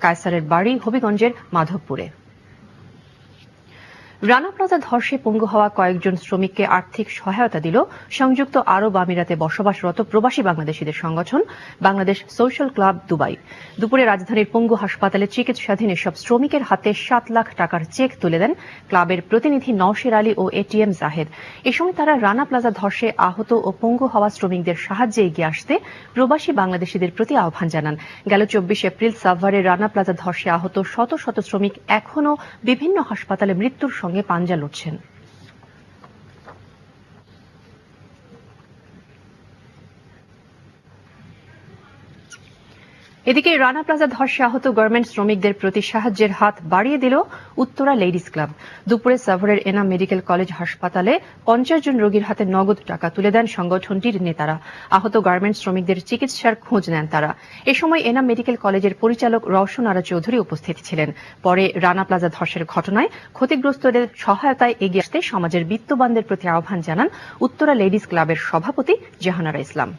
কায়সারের বাড়ি হবিগঞ্জের মাধবপুরে। রানা প্লাজা ধসে পঙ্গু হওয়া কয়েকজন শ্রমিককে আর্থিক সহায়তা দিল সংযুক্ত আরব আমিরাতে বসবাসরত প্রবাসী বাংলাদেশিদের সংগঠন বাংলাদেশ সোশ্যাল ক্লাব দুবাই। দুপুরে রাজধানীর পঙ্গু হাসপাতালে চিকিৎসাধীন এসব শ্রমিকের হাতে 7 লাখ টাকার চেক তুলে দেন ক্লাবের প্রতিনিধি নওশের আলী ও এটিএম জাহেদ। এ সময় তারা রানা প্লাজা ধসে আহত ও পঙ্গু হওয়া শ্রমিকদের সাহায্যে এগিয়ে আসতে প্রবাসী বাংলাদেশিদের প্রতি আহ্বান জানান। গেল 24 এপ্রিল সাভারের রানা প্লাজা ধসে আহত শত শত শ্রমিক এখনও বিভিন্ন হাসপাতালে মৃত্যুর সঙ্গে পাঞ্জা লড়ছেন। এদিকে রানা প্লাজা ধসে আহত গার্মেন্টস শ্রমিকদের প্রতি সাহায্যের হাত বাড়িয়ে দিল উত্তরা লেডিস ক্লাব। দুপুরে সাভারের এনাম মেডিকেল কলেজ হাসপাতালে 50 জন রোগীর হাতে নগদ টাকা তুলে দেন সংগঠনটির নেতারা। আহত গার্মেন্টস শ্রমিকদের চিকিৎসার খোঁজ নেন তারা। এ সময় এনাম মেডিকেল কলেজের পরিচালক রওশন আরা চৌধুরী উপস্থিত ছিলেন। পরে রানা প্লাজা ধসের ঘটনায় ক্ষতিগ্রস্তদের সহায়তায় এগিয়ে আসতে সমাজের বিত্তবানদের প্রতি আহ্বান জানান উত্তরা লেডিস ক্লাবের সভাপতি জাহানারা ইসলাম।